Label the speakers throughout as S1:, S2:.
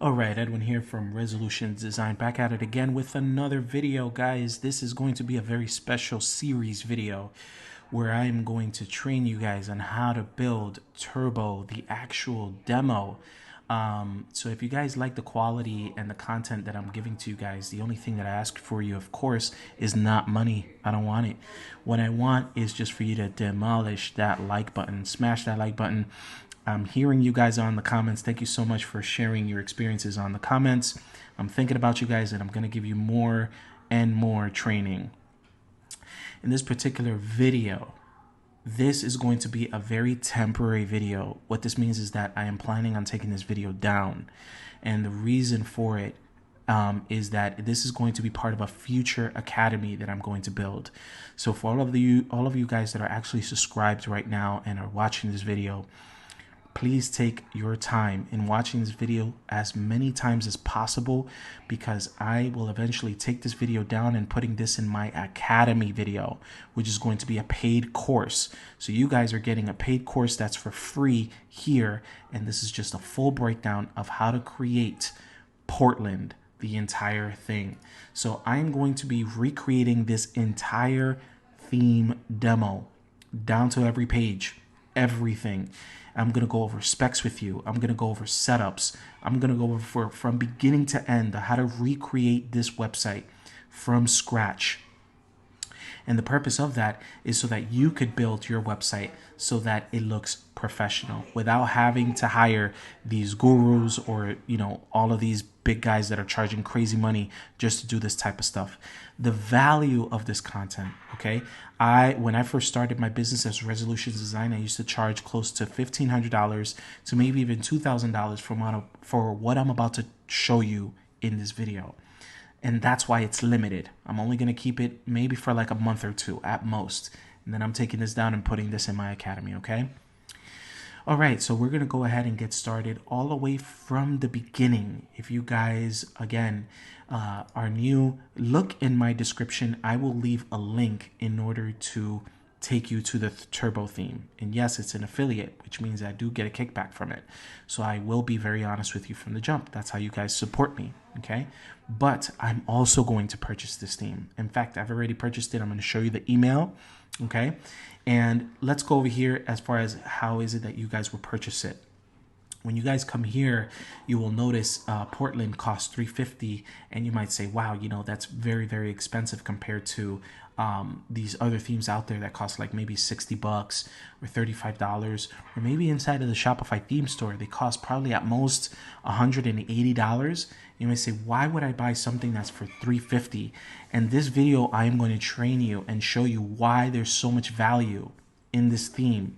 S1: Alright, Edwin here from Resolutions Design, back at it again with another video, guys. This is going to be a very special series video where I am going to train you guys on how to build Turbo, the actual demo. So if you guys like the quality and the content that I'm giving to you guys, the only thing that I ask for you, of course, is not money. I don't want it. What I want is just for you to demolish that like button, smash that like button. I'm hearing you guys on the comments. Thank you so much for sharing your experiences on the comments. I'm thinking about you guys, and I'm going to give you more and more training. In this particular video, this is going to be a very temporary video. What this means is that I am planning on taking this video down. And the reason for it is that this is going to be part of a future academy that I'm going to build. So for all of you guys that are actually subscribed right now and are watching this video, please take your time in watching this video as many times as possible, because I will eventually take this video down and putting this in my academy video, which is going to be a paid course. So you guys are getting a paid course that's for free here, and this is just a full breakdown of how to create Portland, the entire thing. So I'm going to be recreating this entire theme demo down to every page, everything. I'm going to go over specs with you. I'm going to go over setups. I'm going to go over from beginning to end how to recreate this website from scratch. And the purpose of that is so that you could build your website so that it looks professional without having to hire these gurus or, all of these big guys that are charging crazy money just to do this type of stuff. The value of this content, okay? When I first started my business as Resolutions Design, I used to charge close to $1,500 to maybe even $2,000 for what I'm about to show you in this video. And that's why it's limited. I'm only going to keep it maybe for like a month or two at most. And then I'm taking this down and putting this in my academy, okay? All right, so we're going to go ahead and get started all the way from the beginning. If you guys, again, are new, look in my description. I will leave a link in order to take you to the Turbo theme. And yes, it's an affiliate, which means I do get a kickback from it. So I will be very honest with you from the jump. That's how you guys support me, okay? But I'm also going to purchase this theme. In fact, I've already purchased it. I'm going to show you the email, okay? And let's go over here as far as how is it that you guys will purchase it. When you guys come here, you will notice Portland costs $350, and you might say, wow, that's very, very expensive compared to these other themes out there that cost like maybe $60 or $35, or maybe inside of the Shopify theme store, they cost probably at most $180. You may say, why would I buy something that's for $350? And this video, I am going to train you and show you why there's so much value in this theme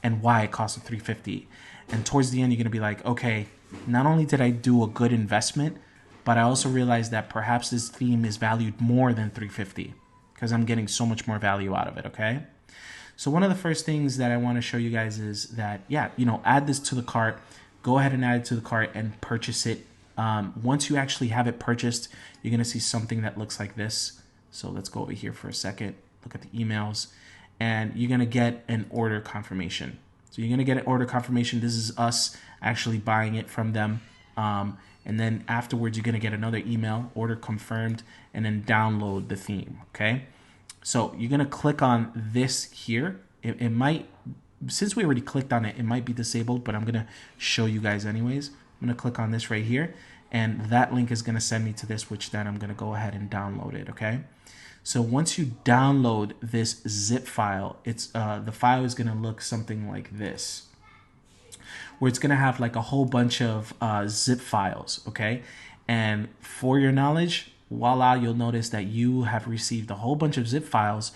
S1: and why it costs $350. And towards the end, you're going to be like, okay, not only did I do a good investment, but I also realized that perhaps this theme is valued more than $350 because I'm getting so much more value out of it, okay? So one of the first things that I want to show you guys is that, add this to the cart. Go ahead and add it to the cart and purchase it. Once you actually have it purchased, you're going to see something that looks like this. So let's go over here for a second. Look at the emails. And you're going to get an order confirmation. So you're going to get an order confirmation. This is us actually buying it from them. And then afterwards, you're going to get another email, order confirmed, and then download the theme, okay? So you're going to click on this here. It might, since we already clicked on it, it might be disabled, but I'm going to show you guys anyways. I'm going to click on this right here, and that link is going to send me to this, which then I'm going to go ahead and download it, okay? So once you download this zip file, the file is going to look something like this, where it's going to have like a whole bunch of zip files, okay? And for your knowledge, voila, you'll notice that you have received a whole bunch of zip files.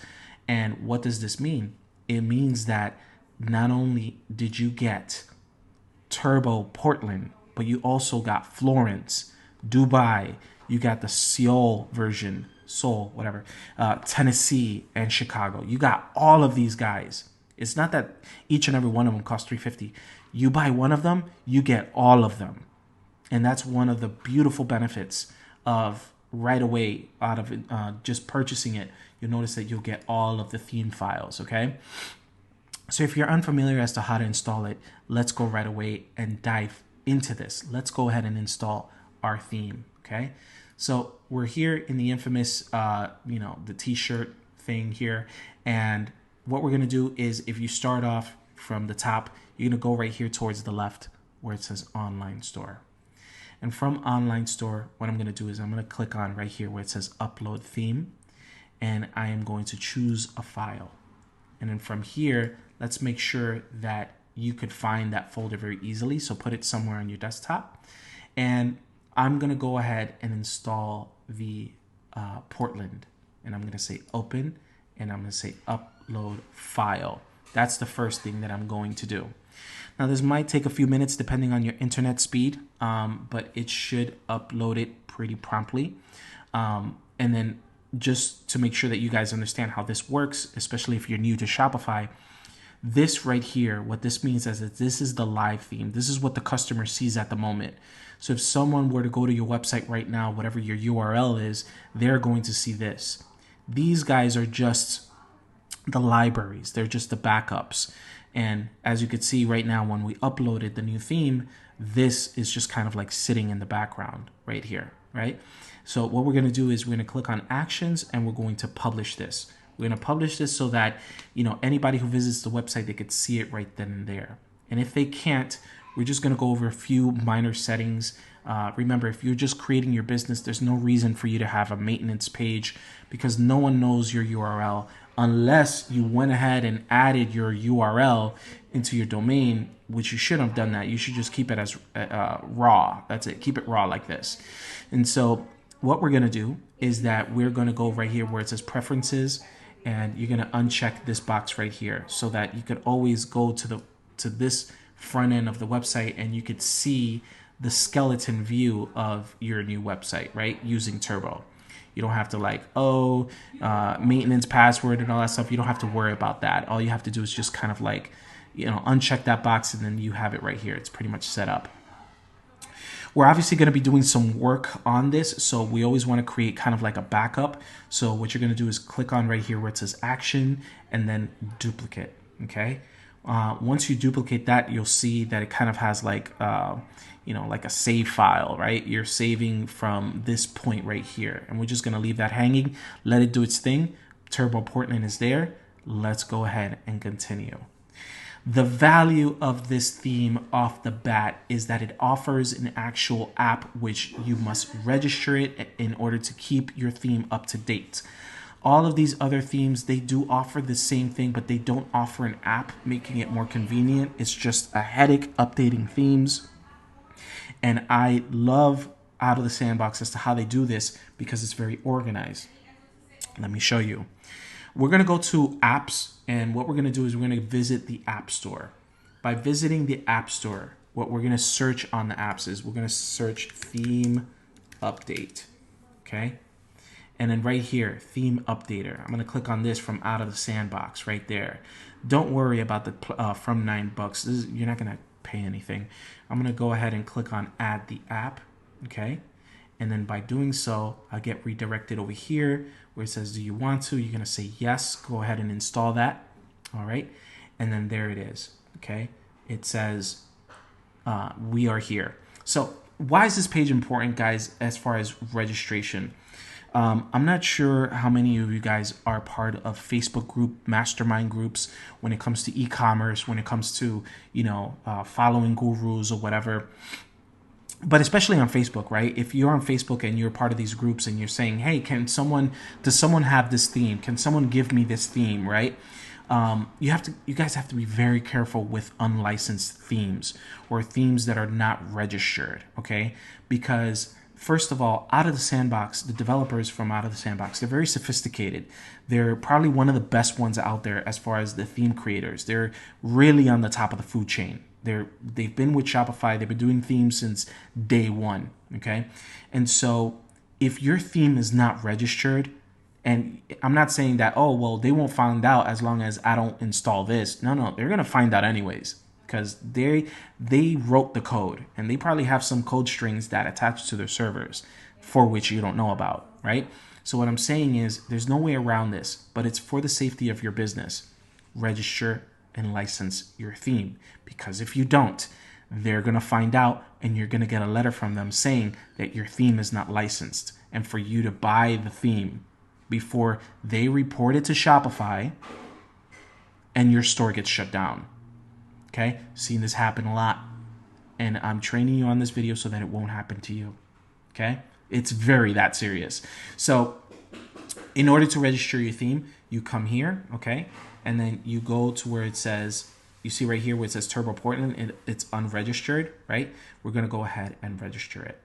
S1: And what does this mean? It means that not only did you get Turbo Portland, but you also got Florence, Dubai, you got the Seoul version, Tennessee, and Chicago. You got all of these guys. It's not that each and every one of them costs $350. You buy one of them, you get all of them. And that's one of the beautiful benefits of right away out of just purchasing it. You'll notice that you'll get all of the theme files, okay? So if you're unfamiliar as to how to install it, let's go right away and dive into this. Let's go ahead and install our theme, okay? So we're here in the infamous, the t-shirt thing here. And what we're gonna do is, if you start off from the top, you're gonna go right here towards the left where it says Online Store. And from Online Store, what I'm gonna do is I'm gonna click on right here where it says Upload Theme, and I am going to choose a file. And then from here, let's make sure that you could find that folder very easily. So put it somewhere on your desktop. And I'm gonna go ahead and install the Portland. And I'm gonna say Open, and I'm gonna say Upload File. That's the first thing that I'm going to do. Now this might take a few minutes depending on your internet speed, but it should upload it pretty promptly. And then just to make sure that you guys understand how this works, especially if you're new to Shopify, this right here, what this means is that this is the live theme. This is what the customer sees at the moment. So if someone were to go to your website right now, whatever your URL is, they're going to see this. These guys are just the libraries. They're just the backups. And as you could see right now, when we uploaded the new theme, this is just kind of like sitting in the background right here, right? So what we're going to do is we're going to click on Actions, and we're going to publish this. We're going to publish this so that, anybody who visits the website, they could see it right then and there. And if they can't, we're just going to go over a few minor settings. Remember, if you're just creating your business, there's no reason for you to have a maintenance page, because no one knows your URL unless you went ahead and added your URL into your domain, which you shouldn't have done that. You should just keep it as raw. That's it. Keep it raw like this. And so what we're going to do is that we're going to go right here where it says Preferences, and you're going to uncheck this box right here so that you could always go to this front end of the website and you could see the skeleton view of your new website, right? Using Turbo. You don't have to maintenance password and all that stuff. You don't have to worry about that. All you have to do is just kind of uncheck that box, and then you have it right here. It's pretty much set up. We're obviously going to be doing some work on this, so we always want to create kind of like a backup. So what you're going to do is click on right here where it says Action, and then Duplicate, okay? Once you duplicate that, you'll see that it kind of has like a save file, right? You're saving from this point right here, and we're just going to leave that hanging, let it do its thing. Turbo Portland is there. Let's go ahead and continue. The value of this theme off the bat is that it offers an actual app, which you must register it in order to keep your theme up to date. All of these other themes, they do offer the same thing, but they don't offer an app, making it more convenient. It's just a headache updating themes. And I love Out of the Sandbox as to how they do this, because it's very organized. Let me show you. We're going to go to Apps, and what we're going to do is we're going to visit the App Store. By visiting the App Store, what we're going to search on the apps is we're going to search Theme Update, okay? And then right here, Theme Updater. I'm going to click on this from Out of the Sandbox right there. Don't worry about the from $9. You're not going to pay anything. I'm going to go ahead and click on Add the App, okay? And then by doing so, I'll get redirected over here where it says, do you want to? You're going to say yes. Go ahead and install that. All right. And then there it is. Okay. It says we are here. So why is this page important, guys, as far as registration? I'm not sure how many of you guys are part of Facebook group mastermind groups when it comes to e-commerce, when it comes to, following gurus or whatever. But especially on Facebook, right? If you're on Facebook and you're part of these groups and you're saying, hey, does someone have this theme? Can someone give me this theme, right? You guys have to be very careful with unlicensed themes or themes that are not registered, okay? Because first of all, Out of the Sandbox, the developers from Out of the Sandbox, they're very sophisticated. They're probably one of the best ones out there as far as the theme creators. They're really on the top of the food chain. They've been with Shopify. They've been doing themes since day one, okay? And so if your theme is not registered, and I'm not saying that, oh, well, they won't find out as long as I don't install this. No, they're going to find out anyways, because they wrote the code, and they probably have some code strings that attach to their servers for which you don't know about, right? So what I'm saying is there's no way around this, but it's for the safety of your business. Register and license your theme, because if you don't, they're going to find out and you're going to get a letter from them saying that your theme is not licensed, and for you to buy the theme before they report it to Shopify and your store gets shut down. Okay? Seen this happen a lot, and I'm training you on this video so that it won't happen to you. Okay? It's very that serious. So in order to register your theme, you come here, okay? And then you go to where it says, you see right here where it says Turbo Portland, it's unregistered, right? We're gonna go ahead and register it.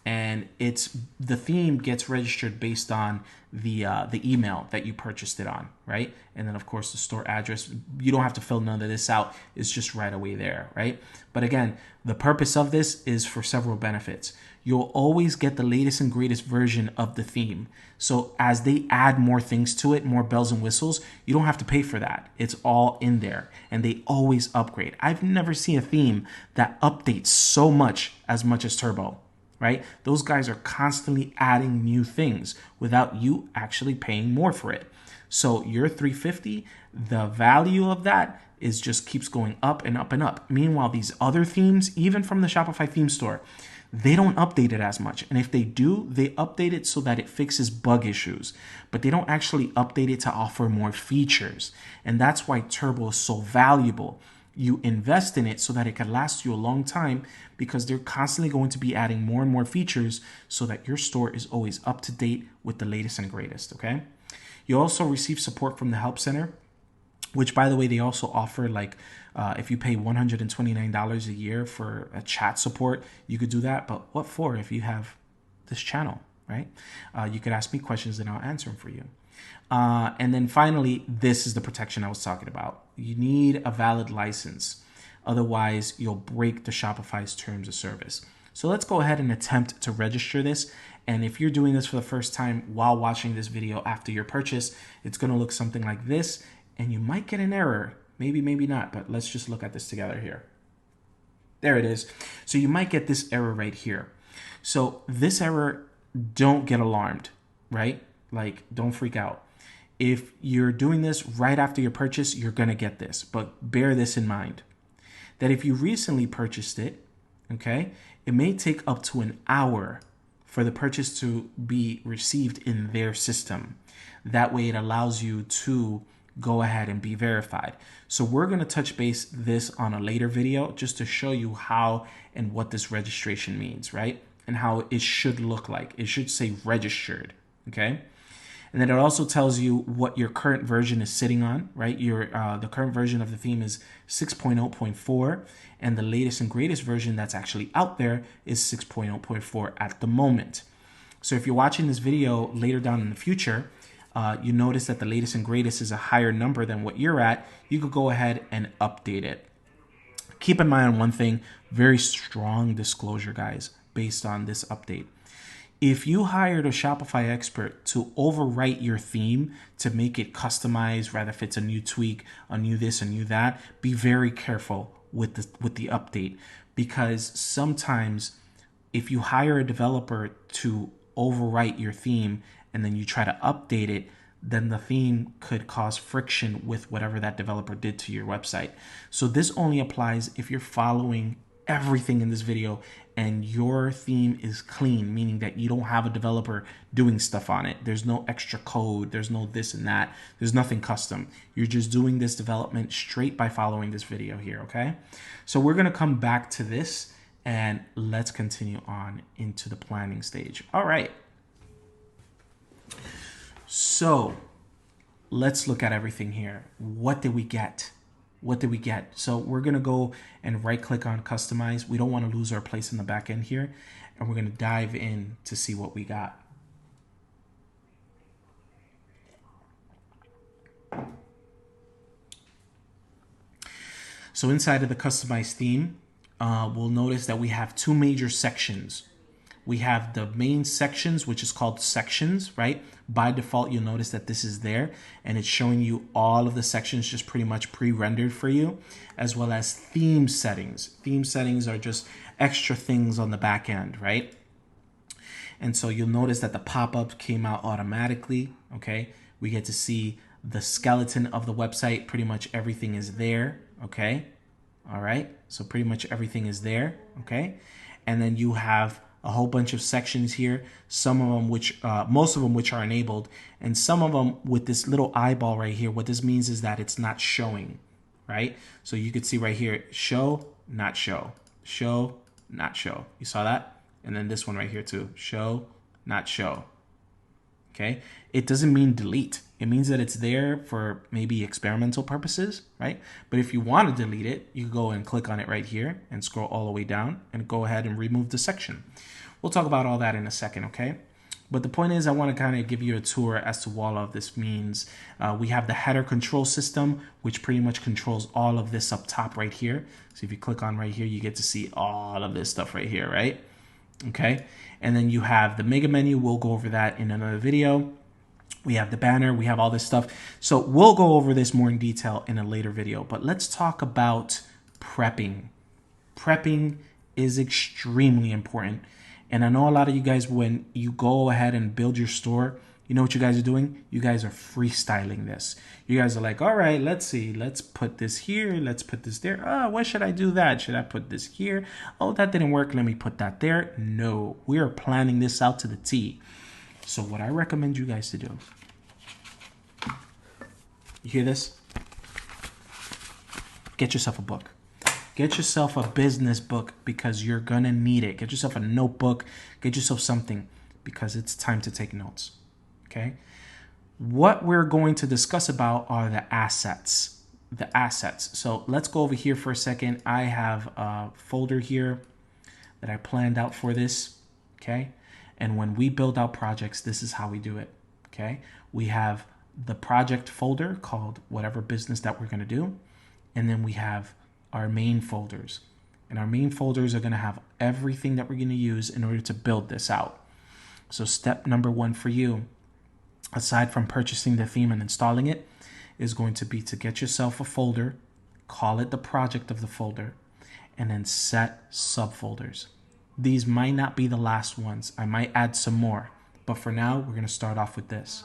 S1: And the theme gets registered based on the email that you purchased it on, right? And then of course the store address. You don't have to fill none of this out. It's just right away there, right? But again, the purpose of this is for several benefits. You'll always get the latest and greatest version of the theme. So as they add more things to it, more bells and whistles, you don't have to pay for that. It's all in there, and they always upgrade. I've never seen a theme that updates so much as Turbo. Right? Those guys are constantly adding new things without you actually paying more for it. So your $350, the value of that is just keeps going up and up and up. Meanwhile, these other themes, even from the Shopify theme store, they don't update it as much. And if they do, they update it so that it fixes bug issues, but they don't actually update it to offer more features. And that's why Turbo is so valuable. You invest in it so that it can last you a long time, because they're constantly going to be adding more and more features so that your store is always up to date with the latest and greatest, okay? You also receive support from the Help Center, which, by the way, they also offer, like, if you pay $129 a year for a chat support, you could do that. But what for if you have this channel, right? You could ask me questions and I'll answer them for you. And then finally, this is the protection I was talking about. You need a valid license. Otherwise, you'll break the Shopify's terms of service. So let's go ahead and attempt to register this. And if you're doing this for the first time while watching this video after your purchase, it's going to look something like this. And you might get an error. Maybe, maybe not. But let's just look at this together here. There it is. So you might get this error right here. So this error, don't get alarmed, right? Like, don't freak out. If you're doing this right after your purchase, you're going to get this. But bear this in mind, that if you recently purchased it, okay, it may take up to an hour for the purchase to be received in their system. That way it allows you to go ahead and be verified. So we're going to touch base this on a later video just to show you how and what this registration means, right? And how it should look like. It should say registered, okay? And then it also tells you what your current version is sitting on, right? The current version of the theme is 6.0.4, and the latest and greatest version that's actually out there is 6.0.4 at the moment. So if you're watching this video later down in the future, you notice that the latest and greatest is a higher number than what you're at, you could go ahead and update it. Keep in mind on one thing, very strong disclosure, guys, based on this update. If you hired a Shopify expert to overwrite your theme to make it customized, rather if it's a new tweak, a new this, a new that, be very careful with the update, because sometimes if you hire a developer to overwrite your theme and then you try to update it, then the theme could cause friction with whatever that developer did to your website. So this only applies if you're following everything in this video and your theme is clean, meaning that you don't have a developer doing stuff on it. There's no extra code, there's no this and that, there's nothing custom. You're just doing this development straight by following this video here, okay? So we're gonna come back to this and let's continue on into the planning stage. All right. So let's look at everything here. What did we get? What did we get? So we're going to go and right click on customize. We don't want to lose our place in the back end here. And we're going to dive in to see what we got. So inside of the customized theme, we'll notice that we have two major sections. We have the main sections, which is called sections, right? By default, you'll notice that this is there and it's showing you all of the sections just pretty much pre-rendered for you, as well as theme settings. Theme settings are just extra things on the back end, right? And so you'll notice that the pop-up came out automatically, okay? We get to see the skeleton of the website. Pretty much everything is there, okay? All right, so pretty much everything is there. Okay, and then you have a whole bunch of sections here, some of them which most of them which are enabled, and some of them with this little eyeball right here. What this means is that it's not showing, right? So you could see right here, show, not show, show, not show. You saw that? And then this one right here too, show, not show. Okay, it doesn't mean delete. It means that it's there for maybe experimental purposes, right? But if you want to delete it, you go and click on it right here and scroll all the way down and go ahead and remove the section. We'll talk about all that in a second, okay? But the point is, I want to kind of give you a tour as to what all of this means. We have the header control system, which pretty much controls all of this up top right here. So if you click on right here, you get to see all of this stuff right here, right? Okay, and then you have the mega menu. We'll go over that in another video. We have the banner, we have all this stuff. So we'll go over this more in detail in a later video, but let's talk about prepping. Prepping is extremely important. And I know a lot of you guys, when you go ahead and build your store, you know what you guys are doing? You guys are freestyling this. You guys are like, all right, let's see. Let's put this here. Let's put this there. Oh, why should I do that? Should I put this here? Oh, that didn't work. Let me put that there. No, we are planning this out to the T. So what I recommend you guys to do, you hear this? Get yourself a book. Get yourself a business book because you're going to need it. Get yourself a notebook. Get yourself something because it's time to take notes. Okay, what we're going to discuss about are the assets. The assets. So let's go over here for a second. I have a folder here that I planned out for this. Okay, and when we build out projects, this is how we do it. Okay, we have the project folder called whatever business that we're going to do, and then we have our main folders. And our main folders are going to have everything that we're going to use in order to build this out. So step number one for you, aside from purchasing the theme and installing it, is going to be to get yourself a folder, call it the project of the folder, and then set subfolders. These might not be the last ones. I might add some more, but for now, we're going to start off with this.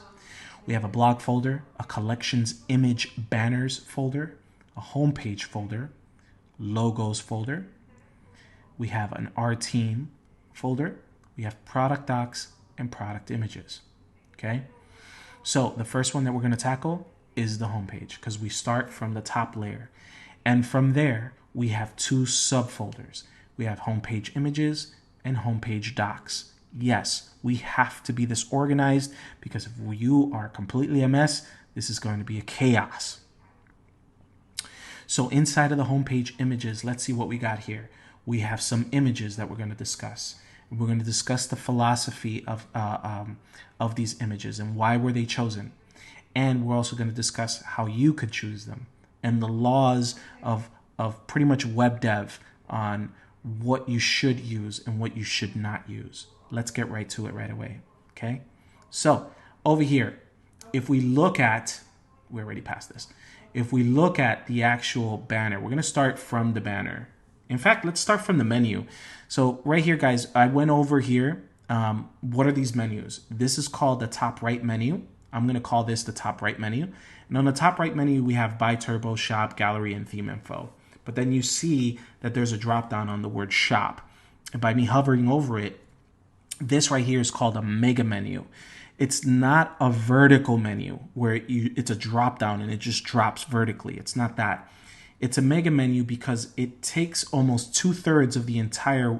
S1: We have a blog folder, a collections image banners folder, a homepage folder, logos folder. We have an Our Team folder. We have product docs and product images. Okay. So the first one that we're going to tackle is the homepage because we start from the top layer. And from there, we have two subfolders. We have homepage images and homepage docs. Yes, we have to be this organized because if you are completely a mess, this is going to be a chaos. So inside of the homepage images, let's see what we got here. We have some images that we're going to discuss. We're going to discuss the philosophy of these images and why were they chosen. And we're also going to discuss how you could choose them and the laws of pretty much web dev on what you should use and what you should not use. Let's get right to it right away. Okay. So over here, if we look at, we're already past this. If we look at the actual banner, we're going to start from the banner. In fact, let's start from the menu. So right here, guys, I went over here. What are these menus? This is called the top right menu. I'm going to call this the top right menu. And on the top right menu, we have Buy Turbo, Shop, Gallery, and Theme Info. But then you see that there's a drop down on the word Shop. And by me hovering over it, this right here is called a mega menu. It's not a vertical menu where it's a drop down and it just drops vertically. It's not that. It's a mega menu because it takes almost 2/3 of the entire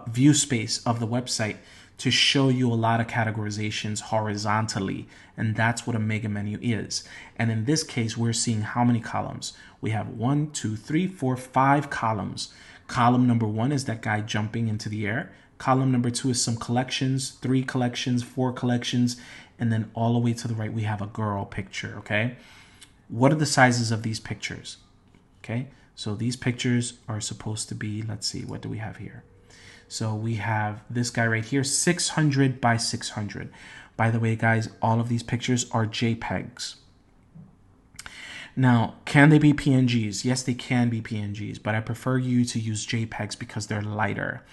S1: view space of the website to show you a lot of categorizations horizontally. And that's what a mega menu is. And in this case, we're seeing how many columns? We have 1, 2, 3, 4, 5 columns. Column number 1 is that guy jumping into the air. Column number 2 is some collections, 3 collections, 4 collections, and then all the way to the right, we have a girl picture, okay? What are the sizes of these pictures? Okay, so these pictures are supposed to be, let's see, what do we have here? So we have this guy right here, 600 by 600. By the way, guys, all of these pictures are JPEGs. Now, can they be PNGs? Yes, they can be PNGs, but I prefer you to use JPEGs because they're lighter.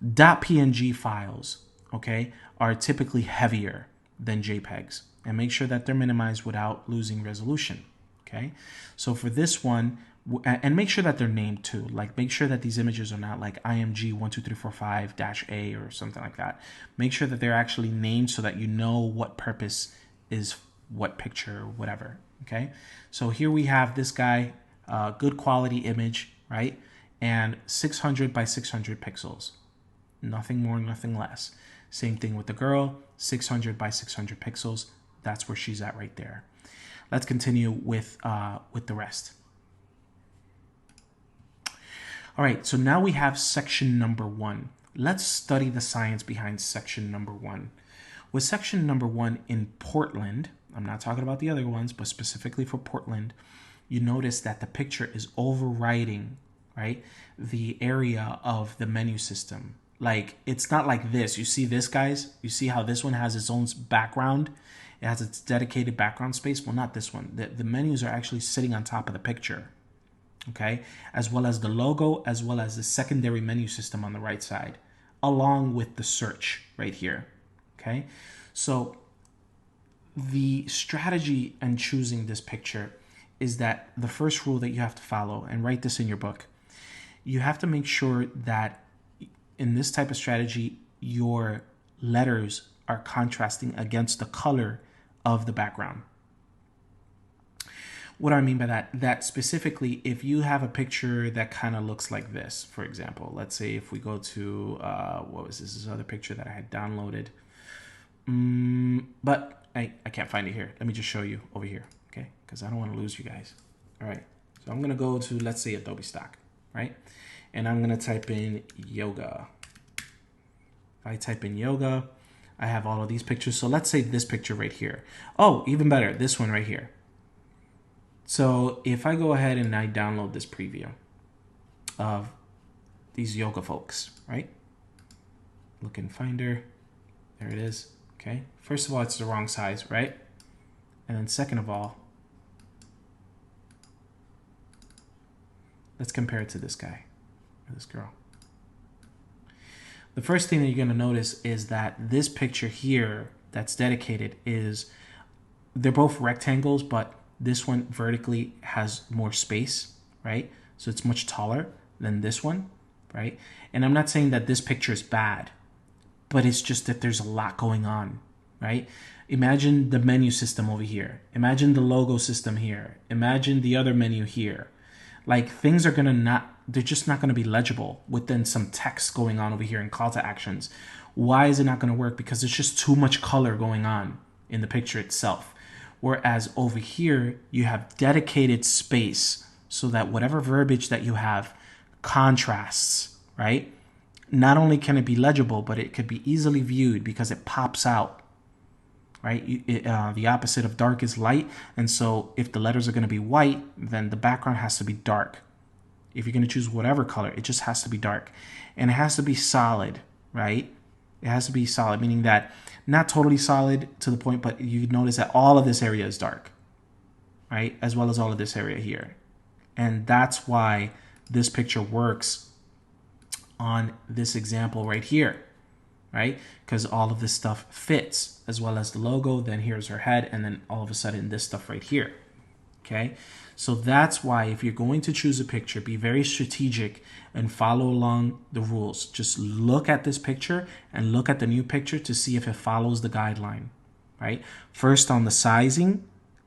S1: .png files, okay, are typically heavier than JPEGs, and make sure that they're minimized without losing resolution, okay? So for this one, And make sure that they're named too. Like, make sure that these images are not like IMG 12345-A or something like that. Make sure that they're actually named so that you know what purpose is what picture or whatever. Okay, so here we have this guy, good quality image, right? And 600 by 600 pixels. Nothing more, nothing less. Same thing with the girl, 600 by 600 pixels. That's where she's at right there. Let's continue with the rest. All right, so now we have section number 1. Let's study the science behind section number 1. With section number 1 in Portland, I'm not talking about the other ones, but specifically for Portland, you notice that the picture is overriding, right, the area of the menu system. Like, it's not like this. You see this, guys? You see how this one has its own background? It has its dedicated background space. Well, not this one. The menus are actually sitting on top of the picture. Okay, as well as the logo, as well as the secondary menu system on the right side, along with the search right here. Okay, so the strategy in choosing this picture is that the first rule that you have to follow, and write this in your book, you have to make sure that in this type of strategy, your letters are contrasting against the color of the background. What do I mean by that? That specifically, if you have a picture that kind of looks like this, for example, let's say if we go to, what was this other picture that I had downloaded? But I can't find it here. Let me just show you over here, okay? Because I don't want to lose you guys. All right, so I'm going to go to, let's say, Adobe Stock, right? And I'm going to type in yoga. If I type in yoga, I have all of these pictures. So let's say this picture right here. Oh, even better, this one right here. So if I go ahead and I download this preview of these yoga folks, right? Look in Finder. There it is. Okay. First of all, it's the wrong size, right? And then second of all, let's compare it to this guy or this girl. The first thing that you're going to notice is that this picture here that's dedicated is, they're both rectangles, but this one vertically has more space, right? So it's much taller than this one, right? And I'm not saying that this picture is bad, but it's just that there's a lot going on, right? Imagine the menu system over here. Imagine the logo system here. Imagine the other menu here. Like, things are they're just not gonna be legible within some text going on over here and call to actions. Why is it not gonna work? Because there's just too much color going on in the picture itself. Whereas over here, you have dedicated space so that whatever verbiage that you have contrasts, right? Not only can it be legible, but it could be easily viewed because it pops out, right? The opposite of dark is light. And so if the letters are going to be white, then the background has to be dark. If you're going to choose whatever color, it just has to be dark. And it has to be solid, right? It has to be solid, meaning that not totally solid to the point, but you notice that all of this area is dark, right? As well as all of this area here. And that's why this picture works on this example right here, right? Because all of this stuff fits, as well as the logo. Then here's her head, and then all of a sudden this stuff right here, okay? So that's why if you're going to choose a picture, be very strategic and follow along the rules. Just look at this picture and look at the new picture to see if it follows the guideline, right? First on the sizing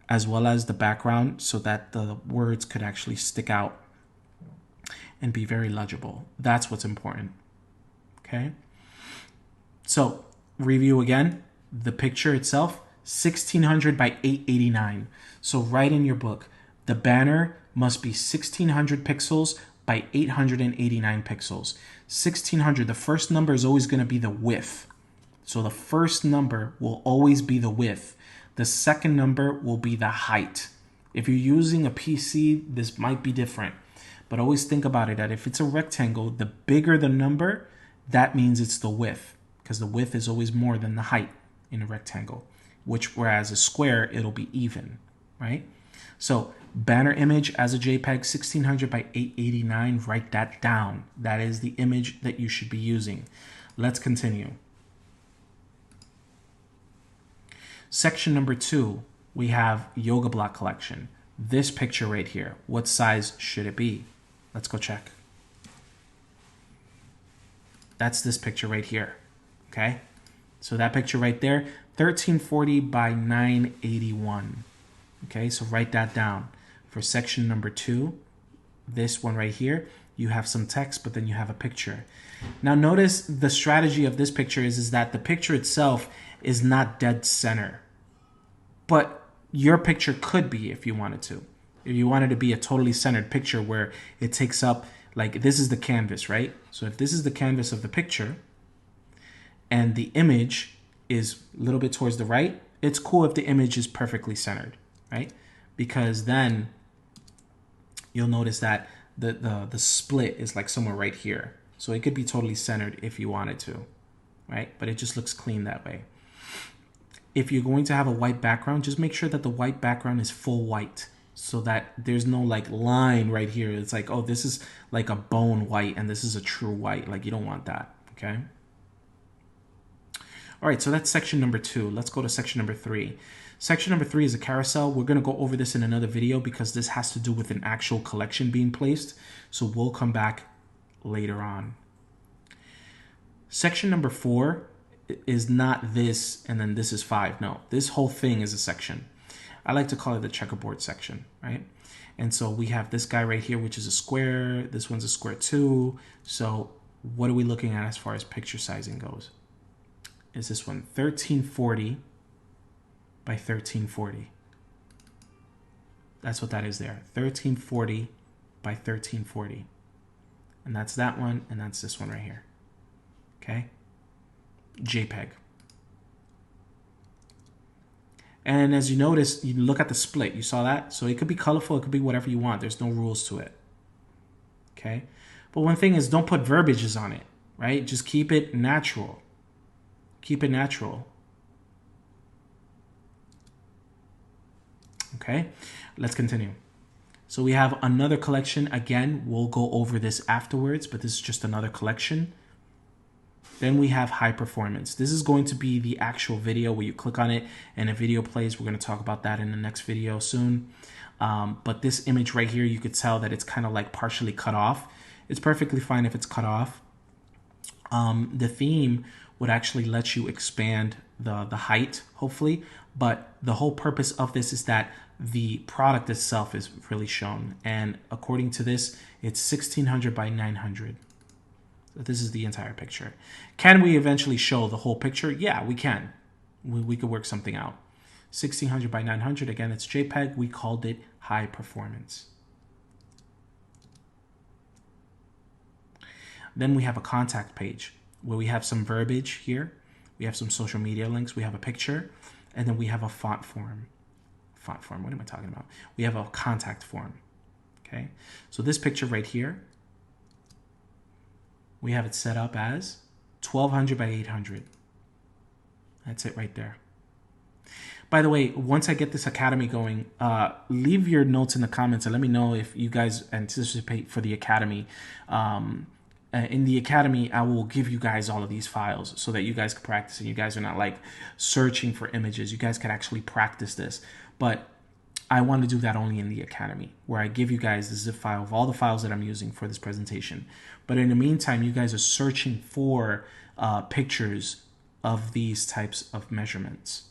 S1: as well as the background so that the words could actually stick out and be very legible. That's what's important, okay? So review again, the picture itself, 1600 by 889. So write in your book, the banner must be 1600 pixels by 889 pixels. 1600, the first number is always going to be the width. So the first number will always be the width. The second number will be the height. If you're using a PC, this might be different. But always think about it that if it's a rectangle, the bigger the number, that means it's the width. Because the width is always more than the height in a rectangle. Whereas a square, it'll be even, right? So banner image as a JPEG, 1600 by 889, write that down. That is the image that you should be using. Let's continue. Section number 2, we have yoga block collection. this picture right here, what size should it be? Let's go check. That's this picture right here, okay? So that picture right there, 1340 by 981. Okay, so write that down. For section number 2, this one right here, you have some text, but then you have a picture. Now notice the strategy of this picture is that the picture itself is not dead center. But your picture could be if you wanted to. If you wanted to be a totally centered picture where it takes up, like this is the canvas, right? So if this is the canvas of the picture and the image is a little bit towards the right, it's cool if the image is perfectly centered, right? Because then you'll notice that the split is like somewhere right here. So it could be totally centered if you wanted to, right? But it just looks clean that way. If you're going to have a white background, just make sure that the white background is full white so that there's no like line right here. It's like, oh, this is like a bone white and this is a true white. Like you don't want that, okay? All right, so that's section number 2. Let's go to section number 3. Section number 3 is a carousel. We're going to go over this in another video because this has to do with an actual collection being placed. So we'll come back later on. Section number 4 is not this and then this is 5. No, this whole thing is a section. I like to call it the checkerboard section, right? And so we have this guy right here, which is a square. This one's a square too. So what are we looking at as far as picture sizing goes? Is this one 1340 by 1340. That's what that is there. 1340 by 1340. And that's that one, and that's this one right here. Okay? JPEG. And as you notice, you look at the split. You saw that? So it could be colorful. It could be whatever you want. There's no rules to it. Okay? But one thing is don't put verbiages on it, right? Just keep it natural. Keep it natural. Okay? Let's continue. So we have another collection. Again, we'll go over this afterwards, but this is just another collection. Then we have high performance. This is going to be the actual video where you click on it and a video plays. We're going to talk about that in the next video soon. But this image right here, you could tell that it's kind of like partially cut off. It's perfectly fine if it's cut off. The theme would actually let you expand the height, hopefully. But the whole purpose of this is that the product itself is really shown. And according to this, it's 1600 by 900. This is the entire picture. Can we eventually show the whole picture? Yeah, we can. We could work something out. 1600 by 900, again, it's JPEG. We called it high performance. Then we have a contact page where we have some verbiage here. We have some social media links. We have a picture. And then we have a font form. Font form, what am I talking about? We have a contact form. Okay, so this picture right here, we have it set up as 1200 by 800. That's it right there. By the way, once I get this academy going, leave your notes in the comments and let me know if you guys anticipate for the academy. In the academy, I will give you guys all of these files so that you guys can practice and you guys are not like searching for images. You guys can actually practice this. But I want to do that only in the academy where I give you guys the zip file of all the files that I'm using for this presentation. But in the meantime, you guys are searching for pictures of these types of measurements.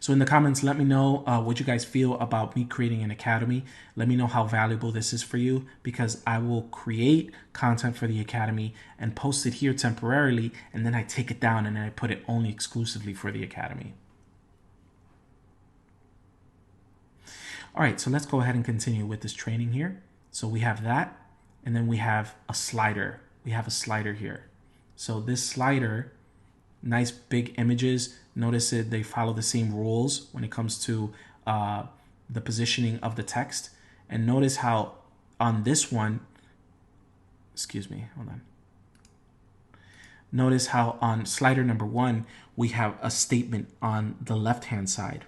S1: So in the comments, let me know what you guys feel about me creating an academy. Let me know how valuable this is for you because I will create content for the academy and post it here temporarily. And then I take it down and then I put it only exclusively for the academy. All right, so let's go ahead and continue with this training here. So we have that, and then we have a slider. We have a slider here. So this slider, nice big images. Notice it, they follow the same rules when it comes to the positioning of the text. And notice how on this one, excuse me, hold on. Notice how on slider number 1, we have a statement on the left-hand side.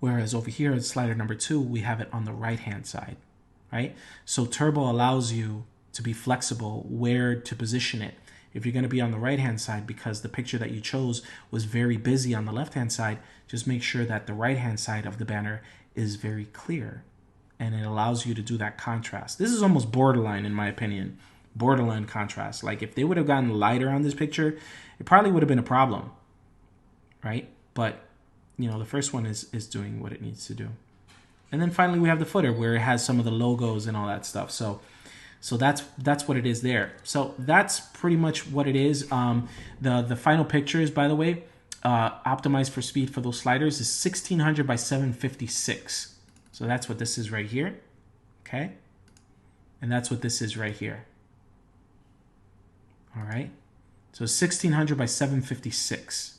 S1: Whereas over here at slider number 2, we have it on the right-hand side, right? So Turbo allows you to be flexible where to position it. If you're going to be on the right-hand side, because the picture that you chose was very busy on the left-hand side, just make sure that the right-hand side of the banner is very clear. And it allows you to do that contrast. This is almost borderline, in my opinion. Borderline contrast. Like if they would have gotten lighter on this picture, it probably would have been a problem, right? But, you know, the first one is doing what it needs to do. And then finally we have the footer where it has some of the logos and all that stuff. So that's what it is there. So that's pretty much what it is. The final pictures, by the way, optimized for speed for those sliders is 1600 by 756. So that's what this is right here. Okay. And that's what this is right here. All right. So 1600 by 756.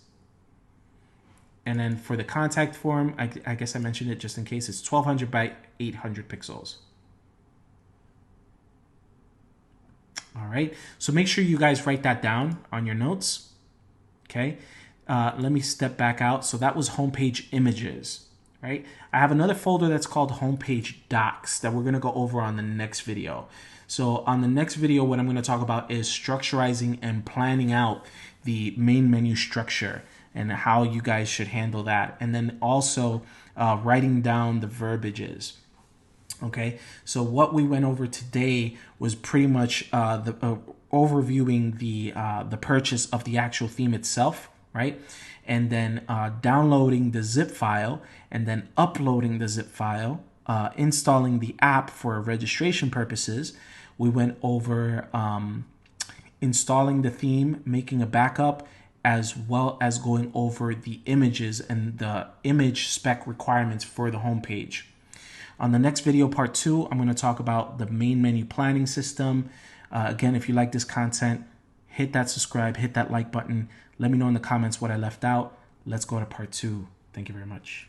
S1: And then for the contact form, I guess I mentioned it just in case, it's 1200 by 800 pixels. All right, so make sure you guys write that down on your notes. Okay, let me step back out. So that was homepage images, right? I have another folder that's called homepage docs that we're gonna go over on the next video. So on the next video, what I'm gonna talk about is structurizing and planning out the main menu structure and how you guys should handle that. And then also writing down the verbiages. Okay, so what we went over today was pretty much overviewing the purchase of the actual theme itself, right? And then downloading the zip file and then uploading the zip file, installing the app for registration purposes. We went over installing the theme, making a backup, as well as going over the images and the image spec requirements for the homepage. On the next video, part 2, I'm going to talk about the main menu planning system. Again, if you like this content, hit that subscribe, hit that like button. Let me know in the comments what I left out. Let's go to part 2. Thank you very much.